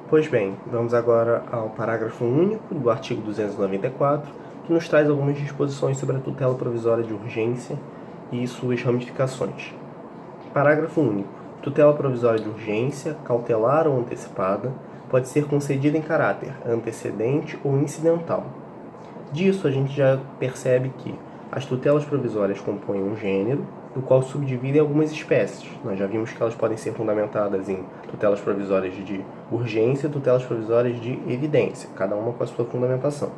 Pois bem, vamos agora ao parágrafo único do artigo 294, que nos traz algumas disposições sobre a tutela provisória de urgência e suas ramificações. Parágrafo único. Tutela provisória de urgência, cautelar ou antecipada, pode ser concedida em caráter antecedente ou incidental. Disso a gente já percebe que as tutelas provisórias compõem um gênero, do qual subdividem algumas espécies. Nós já vimos que elas podem ser fundamentadas em tutelas provisórias de urgência e tutelas provisórias de evidência, cada uma com a sua fundamentação.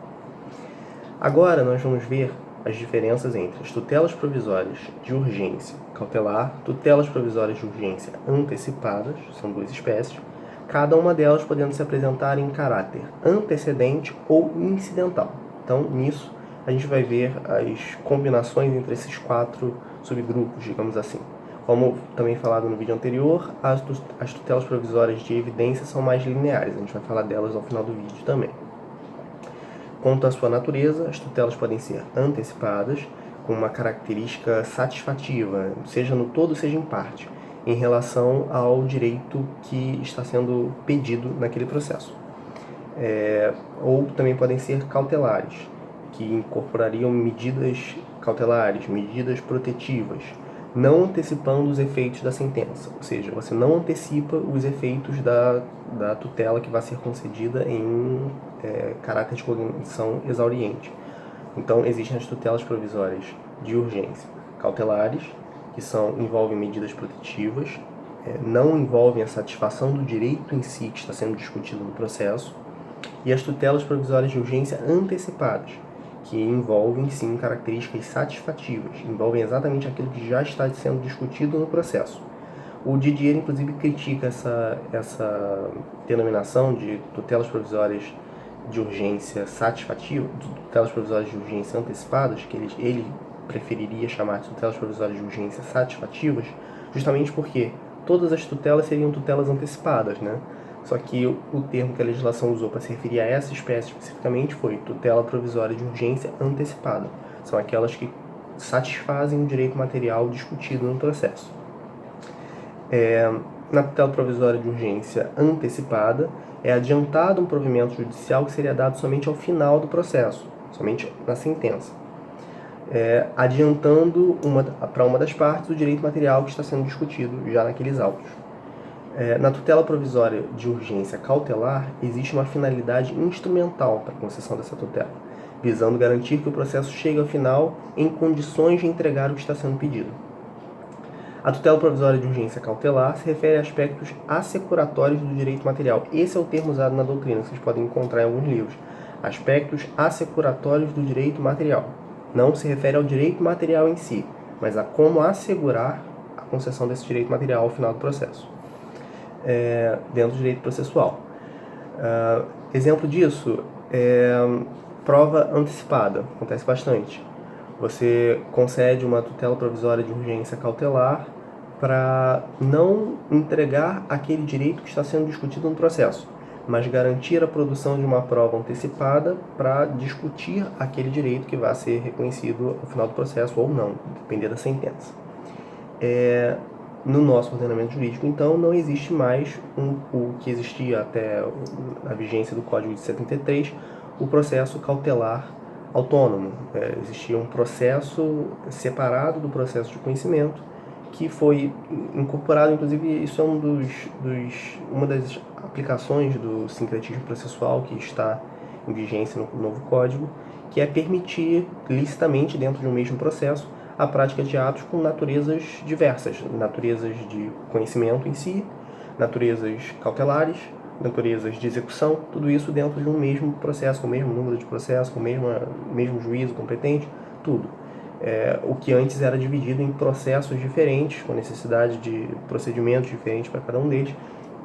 Agora nós vamos ver as diferenças entre as tutelas provisórias de urgência cautelar, tutelas provisórias de urgência antecipadas, são duas espécies, cada uma delas podendo se apresentar em caráter antecedente ou incidental. Então, nisso, a gente vai ver as combinações entre esses quatro subgrupos, digamos assim. Como também falado no vídeo anterior, as tutelas provisórias de evidência são mais lineares, a gente vai falar delas ao final do vídeo também. Quanto à sua natureza, as tutelas podem ser antecipadas, com uma característica satisfativa, seja no todo, seja em parte, em relação ao direito que está sendo pedido naquele processo. Ou também podem ser cautelares, que incorporariam medidas cautelares, medidas protetivas, não antecipando os efeitos da sentença, ou seja, você não antecipa os efeitos da tutela que vai ser concedida em caráter de cognição exauriente. Então, existem as tutelas provisórias de urgência cautelares, que envolvem medidas protetivas, não envolvem a satisfação do direito em si que está sendo discutido no processo, e as tutelas provisórias de urgência antecipadas, que envolvem, sim, características satisfativas, envolvem exatamente aquilo que já está sendo discutido no processo. O Didier, inclusive, critica essa denominação de tutelas provisórias de urgência satisfativa, tutelas provisórias de urgência antecipadas, que ele preferiria chamar de tutelas provisórias de urgência satisfativas, justamente porque todas as tutelas seriam tutelas antecipadas, né? Só que o termo que a legislação usou para se referir a essa espécie especificamente foi tutela provisória de urgência antecipada. São aquelas que satisfazem o direito material discutido no processo. Na tutela provisória de urgência antecipada, é adiantado um provimento judicial que seria dado somente ao final do processo, somente na sentença, adiantando para uma das partes o direito material que está sendo discutido já naqueles autos. Na tutela provisória de urgência cautelar, existe uma finalidade instrumental para a concessão dessa tutela, visando garantir que o processo chegue ao final em condições de entregar o que está sendo pedido. A tutela provisória de urgência cautelar se refere a aspectos assecuratórios do direito material. Esse é o termo usado na doutrina, que vocês podem encontrar em alguns livros. Aspectos assecuratórios do direito material. Não se refere ao direito material em si, mas a como assegurar a concessão desse direito material ao final do processo, dentro do direito processual. Exemplo disso é prova antecipada, acontece bastante. Você concede uma tutela provisória de urgência cautelar para não entregar aquele direito que está sendo discutido no processo, mas garantir a produção de uma prova antecipada para discutir aquele direito que vai ser reconhecido ao final do processo ou não, depender da sentença. No nosso ordenamento jurídico, então, não existe mais o que existia até a vigência do Código de 73, o processo cautelar autônomo. Existia um processo separado do processo de conhecimento que foi incorporado, inclusive isso é uma das aplicações do sincretismo processual que está em vigência no novo Código, que é permitir licitamente, dentro de um mesmo processo, a prática de atos com naturezas diversas, naturezas de conhecimento em si, naturezas cautelares, naturezas de execução, tudo isso dentro de um mesmo processo, com o mesmo número de processos, com o mesmo juízo competente, tudo. O que antes era dividido em processos diferentes, com necessidade de procedimentos diferentes para cada um deles,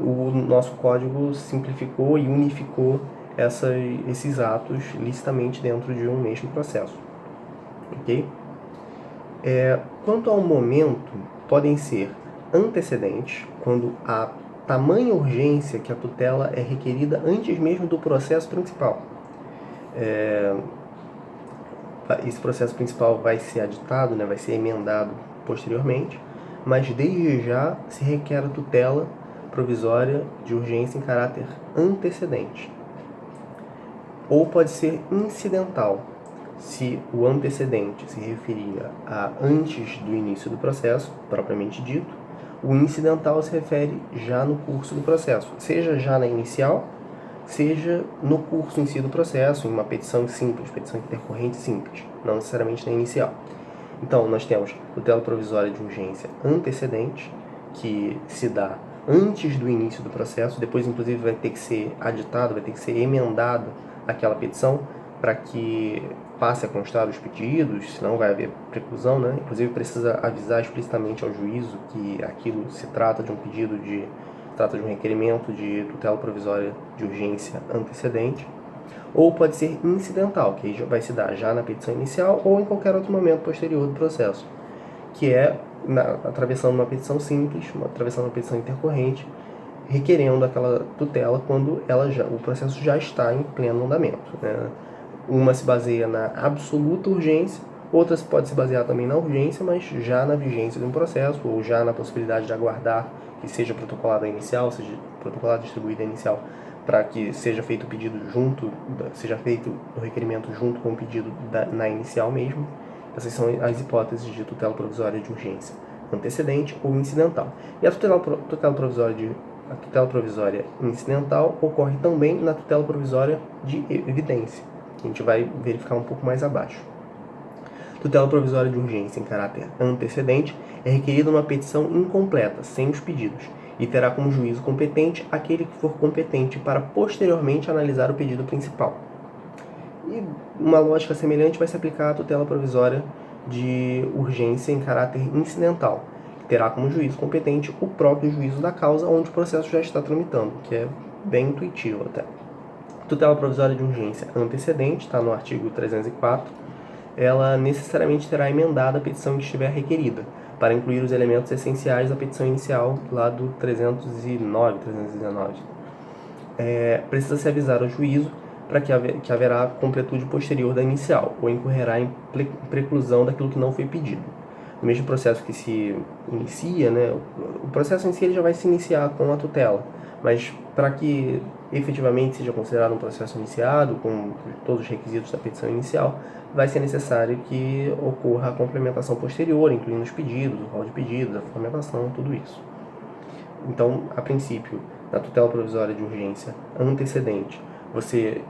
o nosso código simplificou e unificou esses atos licitamente dentro de um mesmo processo. Ok? Quanto ao momento, podem ser antecedentes, quando há tamanha urgência que a tutela é requerida antes mesmo do processo principal. Esse processo principal vai ser aditado, vai ser emendado posteriormente, mas desde já se requer a tutela provisória de urgência em caráter antecedente. Ou pode ser incidental, se o antecedente se referia a antes do início do processo, propriamente dito. O incidental se refere já no curso do processo, seja já na inicial, seja no curso em si do processo, em uma petição simples, petição intercorrente simples, não necessariamente na inicial. Então, nós temos tutela provisória de urgência antecedente, que se dá antes do início do processo, depois, inclusive, vai ter que ser aditado, vai ter que ser emendada aquela petição para que passe a constar os pedidos, senão vai haver preclusão, né? Inclusive, precisa avisar explicitamente ao juízo que aquilo se trata de um pedido trata de um requerimento de tutela provisória de urgência antecedente. Ou pode ser incidental, que aí vai se dar já na petição inicial ou em qualquer outro momento posterior do processo, que é atravessando uma petição simples, atravessando uma petição intercorrente, requerendo aquela tutela quando o processo já está em pleno andamento, né? Uma se baseia na absoluta urgência, outra pode se basear também na urgência, mas já na vigência de um processo, ou já na possibilidade de aguardar que seja protocolada a inicial, seja protocolada distribuída a inicial, para que seja feito o pedido seja feito o requerimento junto com o pedido na inicial mesmo. Essas são as hipóteses de tutela provisória de urgência antecedente ou incidental. E a tutela provisória incidental ocorre também na tutela provisória de evidência, que a gente vai verificar um pouco mais abaixo. Tutela provisória de urgência em caráter antecedente é requerida uma petição incompleta, sem os pedidos, e terá como juízo competente aquele que for competente para posteriormente analisar o pedido principal. E uma lógica semelhante vai se aplicar à tutela provisória de urgência em caráter incidental, que terá como juízo competente o próprio juízo da causa onde o processo já está tramitando, que é bem intuitivo até. Tutela provisória de urgência antecedente, está no artigo 304, ela necessariamente terá emendado a petição que estiver requerida, para incluir os elementos essenciais da petição inicial, lá do 319. Precisa-se avisar ao juízo para que haverá completude posterior da inicial, ou incorrerá em preclusão daquilo que não foi pedido. No mesmo processo que se inicia, né, o processo em si ele já vai se iniciar com a tutela, mas para que efetivamente seja considerado um processo iniciado, com todos os requisitos da petição inicial, vai ser necessário que ocorra a complementação posterior, incluindo os pedidos, o rol de pedidos, a fundamentação, tudo isso. Então, a princípio, na tutela provisória de urgência antecedente, você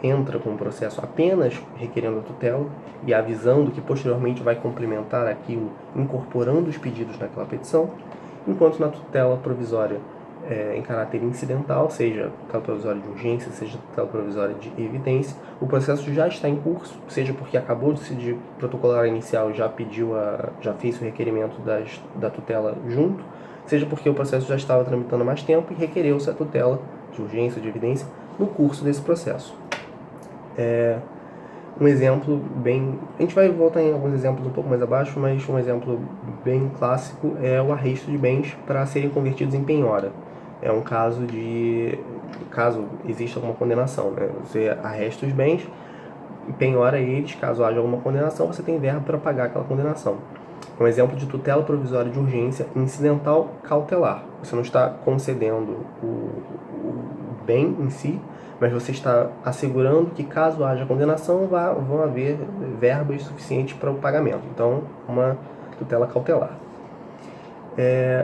entra com o processo apenas requerendo a tutela e avisando que posteriormente vai complementar aquilo, incorporando os pedidos naquela petição, enquanto na tutela provisória em caráter incidental, seja tutela provisória de urgência, seja tutela provisória de evidência, o processo já está em curso, seja porque acabou de protocolar a inicial e já fez o requerimento da tutela junto, seja porque o processo já estava tramitando há mais tempo e requereu-se a tutela de urgência, de evidência, no curso desse processo. Um exemplo bem... A gente vai voltar em alguns exemplos um pouco mais abaixo, mas um exemplo bem clássico é o arresto de bens para serem convertidos em penhora. É um caso existe alguma condenação, né? Você arresta os bens, penhora eles, caso haja alguma condenação, você tem verba para pagar aquela condenação. Um exemplo de tutela provisória de urgência incidental cautelar. Você não está concedendo o bem em si, mas você está assegurando que, caso haja condenação, vão haver verbas suficientes para o pagamento. Então, uma tutela cautelar.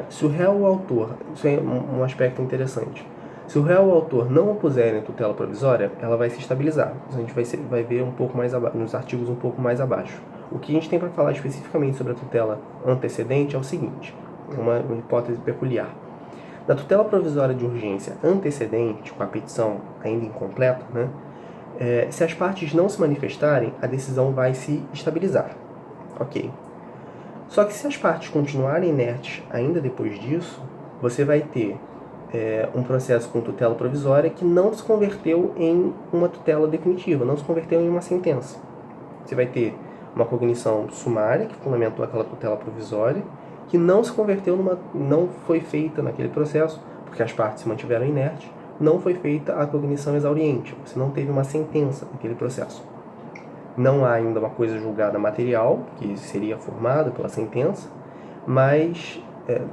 Se o réu ou autor, isso é um aspecto interessante, se o réu ou autor não opuserem a tutela provisória, ela vai se estabilizar. Isso a gente vai ver um pouco mais nos artigos um pouco mais abaixo. O que a gente tem para falar especificamente sobre a tutela antecedente é o seguinte, uma hipótese peculiar. Na tutela provisória de urgência antecedente, com a petição ainda incompleta, né, se as partes não se manifestarem, a decisão vai se estabilizar. Ok. Só que se as partes continuarem inertes ainda depois disso, você vai ter um processo com tutela provisória que não se converteu em uma tutela definitiva, não se converteu em uma sentença. Você vai ter uma cognição sumária, que fundamentou aquela tutela provisória, que não se converteu não foi feita naquele processo, porque as partes se mantiveram inertes, não foi feita a cognição exauriente, você não teve uma sentença naquele processo. Não há ainda uma coisa julgada material, que seria formada pela sentença, mas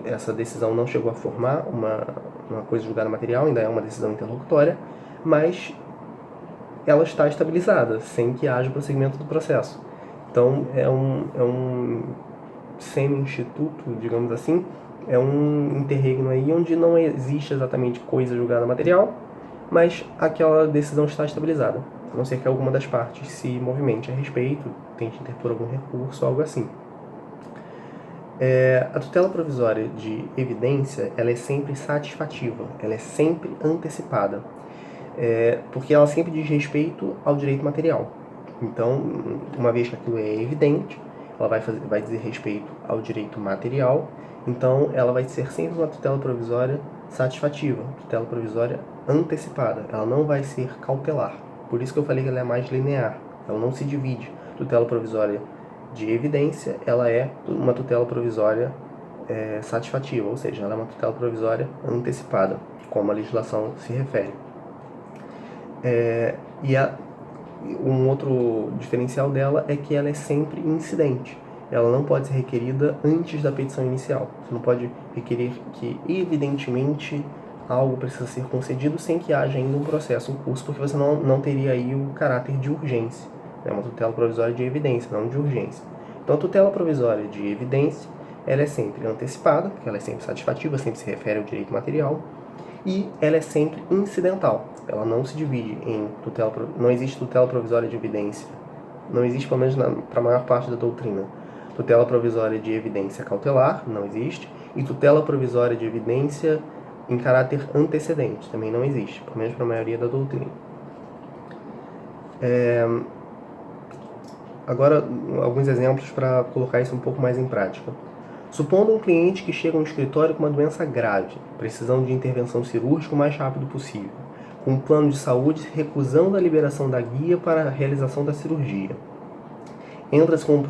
essa decisão não chegou a formar uma coisa julgada material, ainda é uma decisão interlocutória, mas ela está estabilizada, sem que haja prosseguimento do processo. Então, é um semi-instituto, digamos assim, é um interregno aí onde não existe exatamente coisa julgada material, mas aquela decisão está estabilizada, a não ser que alguma das partes se movimente a respeito, tente interpor algum recurso, algo assim. A tutela provisória de evidência, ela é sempre satisfativa, ela é sempre antecipada, porque ela sempre diz respeito ao direito material. Então, uma vez que aquilo é evidente, ela vai dizer respeito ao direito material, então ela vai ser sempre uma tutela provisória satisfativa, tutela provisória antecipada, ela não vai ser cautelar. Por isso que eu falei que ela é mais linear, ela não se divide. Tutela provisória de evidência, ela é uma tutela provisória satisfativa, ou seja, ela é uma tutela provisória antecipada, como a legislação se refere. Um outro diferencial dela é que ela é sempre incidente. Ela não pode ser requerida antes da petição inicial. Você não pode requerer que, evidentemente, algo precisa ser concedido sem que haja ainda um processo em curso, porque você não teria aí o caráter de urgência. É uma tutela provisória de evidência, não de urgência. Então, a tutela provisória de evidência, ela é sempre antecipada, porque ela é sempre satisfativa, sempre se refere ao direito material, e ela é sempre incidental. Ela não se divide em tutela, não existe tutela provisória de evidência, não existe, pelo menos para a maior parte da doutrina, tutela provisória de evidência cautelar, não existe, e tutela provisória de evidência em caráter antecedente, também não existe, pelo menos para a maioria da doutrina. Agora, alguns exemplos para colocar isso um pouco mais em prática. Supondo um cliente que chega no escritório com uma doença grave, precisando de intervenção cirúrgica o mais rápido possível, com um plano de saúde recusando a liberação da guia para a realização da cirurgia. Entra-se com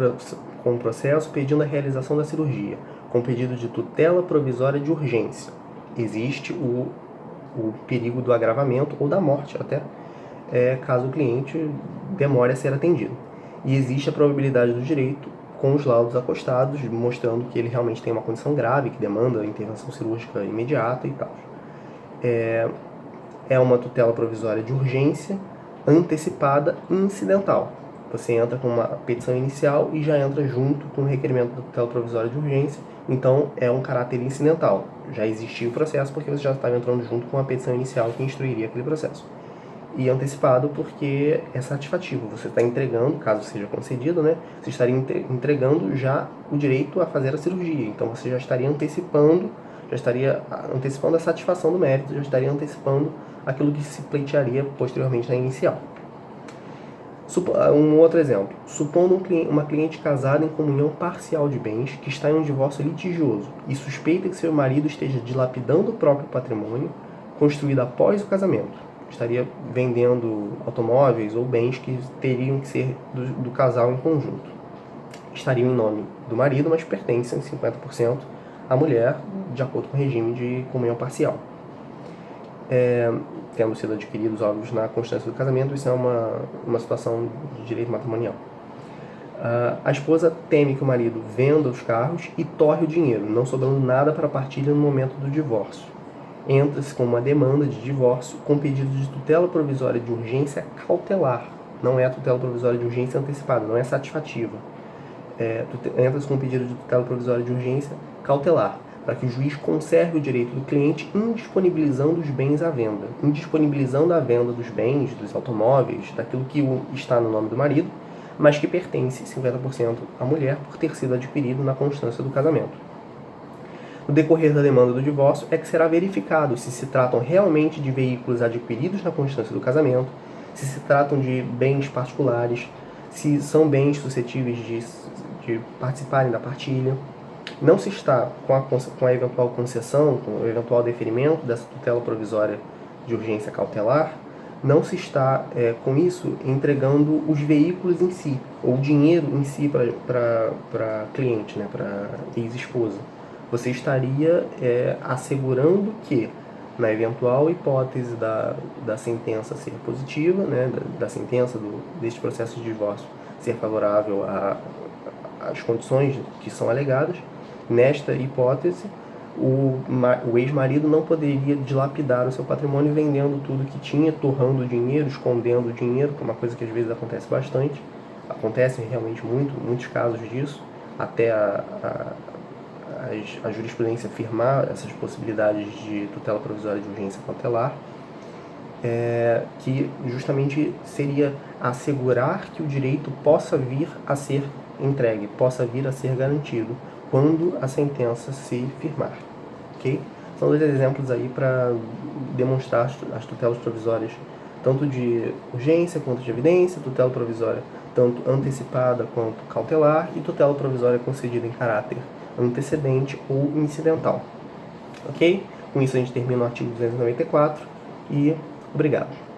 um processo pedindo a realização da cirurgia, com pedido de tutela provisória de urgência. Existe o perigo do agravamento ou da morte até, caso o cliente demore a ser atendido. E existe a probabilidade do direito com os laudos acostados, mostrando que ele realmente tem uma condição grave, que demanda intervenção cirúrgica imediata e tal. É uma tutela provisória de urgência antecipada incidental. Você entra com uma petição inicial e já entra junto com o requerimento da tutela provisória de urgência, então é um caráter incidental. Já existia o processo porque você já estava entrando junto com a petição inicial que instruiria aquele processo. E antecipado porque é satisfativo. Você está entregando, caso seja concedido, né? Você estaria entregando já o direito a fazer a cirurgia. Então você já estaria antecipando a satisfação do mérito, já estaria antecipando aquilo que se pleitearia posteriormente na inicial. Um outro exemplo. Supondo uma cliente casada em comunhão parcial de bens que está em um divórcio litigioso e suspeita que seu marido esteja dilapidando o próprio patrimônio construído após o casamento. Estaria vendendo automóveis ou bens que teriam que ser do casal em conjunto. Estariam em nome do marido, mas pertencem 50% à mulher, de acordo com o regime de comunhão parcial. Tendo sido adquiridos óbvios na constância do casamento, isso é uma situação de direito matrimonial. A esposa teme que o marido venda os carros e torre o dinheiro, não sobrando nada para a partilha no momento do divórcio. Entra-se com uma demanda de divórcio com pedido de tutela provisória de urgência cautelar. Não é a tutela provisória de urgência antecipada, não é satisfativa. Entra-se com um pedido de tutela provisória de urgência cautelar, para que o juiz conserve o direito do cliente indisponibilizando os bens à venda, indisponibilizando a venda dos bens, dos automóveis, daquilo que está no nome do marido, mas que pertence 50% à mulher por ter sido adquirido na constância do casamento. No decorrer da demanda do divórcio é que será verificado se se tratam realmente de veículos adquiridos na constância do casamento, se se tratam de bens particulares, se são bens suscetíveis de participarem da partilha. Não se está com a eventual concessão, com o eventual deferimento dessa tutela provisória de urgência cautelar, não se está, com isso, entregando os veículos em si, ou o dinheiro em si para cliente, né, para ex-esposa. Você estaria assegurando que, na eventual hipótese da sentença ser positiva, né, da sentença deste processo de divórcio ser favorável às condições que são alegadas, nesta hipótese, o ex-marido não poderia dilapidar o seu patrimônio vendendo tudo que tinha, torrando dinheiro, escondendo dinheiro, que é uma coisa que às vezes acontece bastante. Acontecem realmente muitos casos disso, até a jurisprudência afirmar essas possibilidades de tutela provisória de urgência cautelar, que justamente seria assegurar que o direito possa vir a ser entregue, possa vir a ser garantido quando a sentença se firmar. Okay? São dois exemplos aí para demonstrar as tutelas provisórias, tanto de urgência quanto de evidência, tutela provisória tanto antecipada quanto cautelar e tutela provisória concedida em caráter antecedente ou incidental. Ok? Com isso a gente termina o artigo 294 e obrigado.